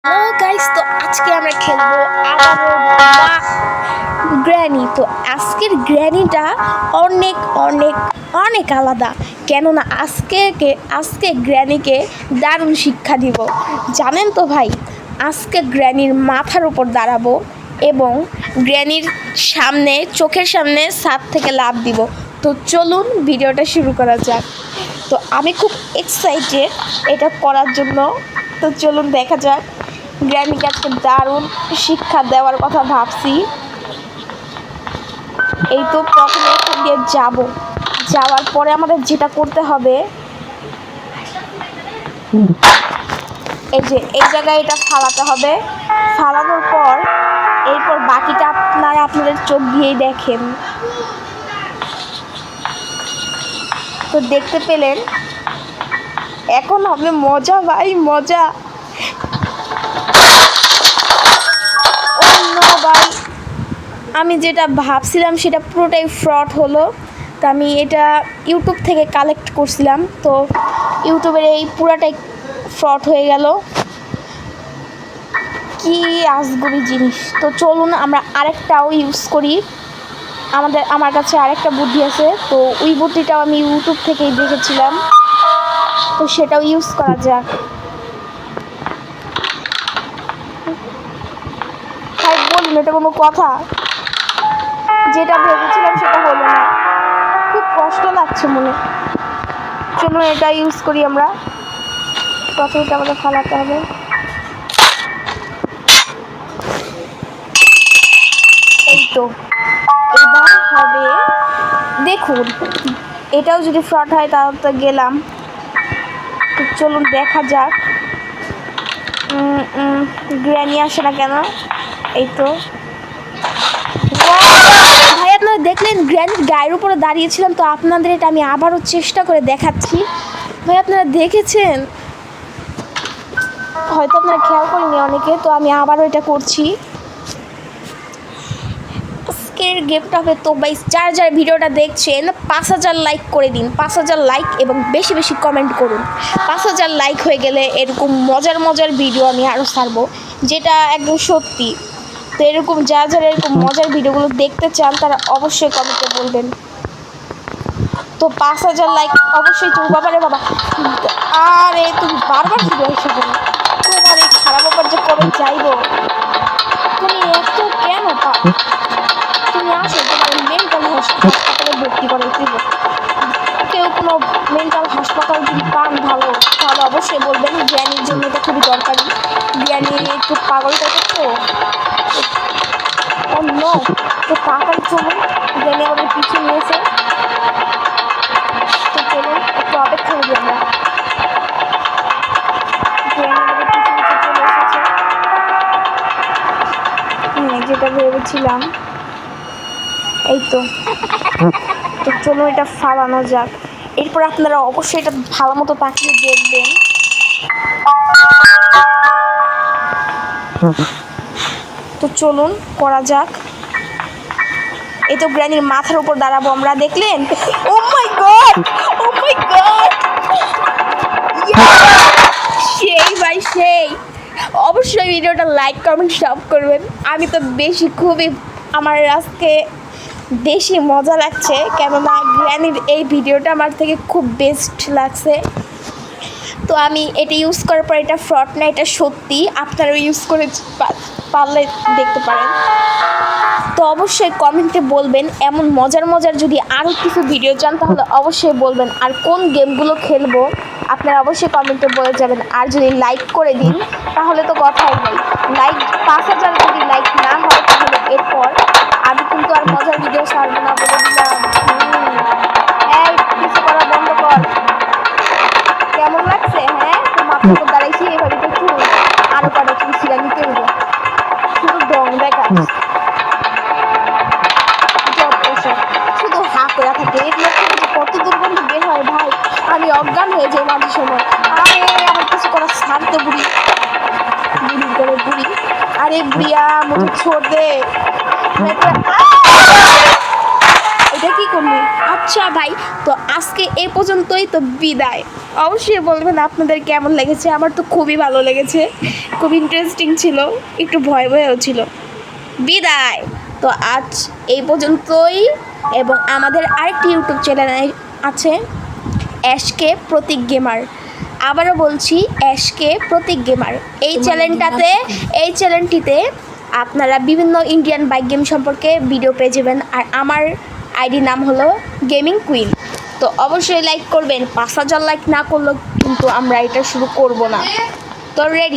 Hello guys, তো আজকে আমরা খেলবো আবারও গ্র্যানি। তো আজকের গ্র্যানিটা অনেক অনেক অনেক আলাদা, কেননা আজকে গ্র্যানিকে দারুণ শিক্ষা দিব। জানেন তো ভাই, আজকে গ্র্যানির মাথার উপর দাঁড়াবো এবং গ্র্যানির সামনে চোখের সামনে ছাদ থেকে লাফ দিব। তো চলুন ভিডিওটা শুরু করা যাক। তো আমি খুব এক্সাইটেড এটা করার জন্য। তো চলুন দেখা যাক। গ্র্যানিকে আজকে দারুণ শিক্ষা দেওয়ার কথা ভাবছি। এই তো প্রথমে এখান দিয়ে যাওয়ার পরে আমাদের যেটা করতে হবে, এই জায়গায় এটা ফালাতে হবে। ফালানোর পর এরপর বাকিটা আপনাদের চোখ দিয়েই দেখেন। তো দেখতে পেলেন, এখন হবে মজা ভাই, মজা। ভাই, আমি যেটা ভাবছিলাম সেটা পুরোটাই ফ্রড হলো। তো আমি এটা ইউটিউব থেকে কালেক্ট করছিলাম, তো ইউটিউবের এই পুরাটাই ফ্রড হয়ে গেল। কি আজগুবি জিনিস। তো চলুন আমরা আরেকটাও ইউজ করি। আমার কাছে আরেকটা বুদ্ধি আছে, তো ওই বুদ্ধিটাও আমি ইউটিউব থেকেই দেখেছিলাম, তো সেটাও ইউজ করা যাক। ভাই বলুন, এটা কোনো কথা? যেটা ভেবেছিলাম সেটা হলো না, খুব কষ্ট লাগছে মনে। চলুন এটা ইউজ করি আমরা। প্রথমে এটা আমাদের ফালাতে হবে। এই তো এবার হবে, দেখুন এটাও যদি ফ্রড হয় তাহলে তো গেলাম। তো চলুন দেখা যাক। গ্র্যানি আসে না কেন? এই তো ভাই, আপনারা দেখলেন গ্র্যানির গায়ের উপরে দাঁড়িয়েছিলাম। তো আপনাদের এটা আমি আবারও চেষ্টা করে দেখাচ্ছি। ভাই আপনারা দেখেছেন, হয়তো আপনারা খেয়াল করেনি অনেকে, তো আমি আবারও এটা করছি। আজকের গেমটা হবে, তো ভাই যারা ভিডিওটা দেখছেন 5,000 লাইক করে দিন। 5,000 লাইক এবং বেশি বেশি কমেন্ট করুন। 5,000 লাইক হয়ে গেলে এরকম মজার মজার ভিডিও আমি আরও ছাড়বো, যেটা একদম সত্যি। তো এরকম যারা এরকম মজার ভিডিওগুলো দেখতে চান তারা অবশ্যই কমেন্টে বলবেন। তো 5,000 লাইক অবশ্যই। তুমি বাবা রে বাবা, আরে তুমি বারবার ফিরে এসে বলো, তোমার এই খারাপ ব্যাপার যে কবে যাইবো। তুমি একটু কেন তুমি আসো, তোমার মেন্টাল হাসপাতালে ভর্তি করে দিব। কেউ কোনো মেন্টাল হাসপাতাল যদি পান ভালো, তাহলে অবশ্যই বলবেন। জ্ঞানীর জন্য এটা খুবই দরকারি। জ্ঞানী একটু পাগল টাইপের, তো অন্য তো তাড়াতাড়ি চলুন। জ্ঞানী আমাদের পিছিয়ে নিয়েছে, তো চলুন একটু অপেক্ষা করি আমরা। জ্ঞানী আমাদের পিছিয়ে নিচে চলে এসেছে। যেটা ভেবেছিলাম। এই তো তো চলুন এটা ফালানো যাক। এরপর আপনারা অবশ্যই এটা ভালো মতো তাকিয়ে দেখবেন। তো চলুন করা যাক। এই তো গ্র্যানির মাথার উপর দাঁড়াবো আমরা, দেখলেন? ও মাই গড, ও মাই গড, সেই ভাই সেই। অবশ্যই ভিডিওটা লাইক কমেন্ট সব করবেন। আমি তো আমার আজকে বেশি মজা লাগছে, কেননা গ্র্যানির এই ভিডিওটা আমার থেকে খুব বেস্ট লাগছে। তো আমি এটা ইউজ করার পর এটা ফ্রড না, এটা সত্যি। আপনারাও ইউজ করে পারলে দেখতে পারেন। তো অবশ্যই কমেন্টে বলবেন। এমন মজার মজার যদি আরও কিছু ভিডিও চান তাহলে অবশ্যই বলবেন। আর কোন গেমগুলো খেলবো আপনারা অবশ্যই কমেন্টে বলে যাবেন। আর যদি লাইক করে দিন তাহলে তো কথাই নেই। 5,000 যদি লাইক না হয় তাহলে এরপর আমি কিন্তু আর মজার ভিডিও ছাড়বো না, বলে দিলাম। এই কিছু করা বন্ধ কর। কেমন লাগছে? হ্যাঁ, তো মাথার উপর দাঁড়াইছি এভাবে, তো চুল আরো কটা চুল ছিঁড়া নিতে হবে, শুধু ডং দেখা, শুধু হা করে থাকে। এগুলো কত দুর্গন্ধ বের হয় ভাই, আমি অজ্ঞান হয়ে যাই মাঝে সময়। আরে আমার কিছু করা ছাড়তে বুড়ি করে বুড়ি। আরে বুড়িয়া মুখে ছোড় দে। এটা কি করলি? আচ্ছা ভাই, তো আজকে এই পর্যন্তই। তো বিদায়। অবশ্যই বলবেন আপনাদের কেমন লেগেছে। আমার তো খুবই ভালো লেগেছে। খুব ইন্টারেস্টিং ছিল, একটু ভয় ভয়ও ছিল। বিদায়। তো আজ এই পর্যন্তই, এবং আমাদের আরেকটি ইউটিউব চ্যানেল আছে, এসকে প্রতীক গেমার। আবারও বলছি, এসকে প্রতীক গেমার। এই চ্যানেলটিতে আপনারা বিভিন্ন ইন্ডিয়ান বাইক গেম সম্পর্কে ভিডিও পেয়ে যাবেন। আর আমার আইডি নাম হলো গেমিং কুইন। তো অবশ্যই লাইক করবেন, 5,000 লাইক না করলেও কিন্তু আমরা এটা শুরু করব না। তো রেডি।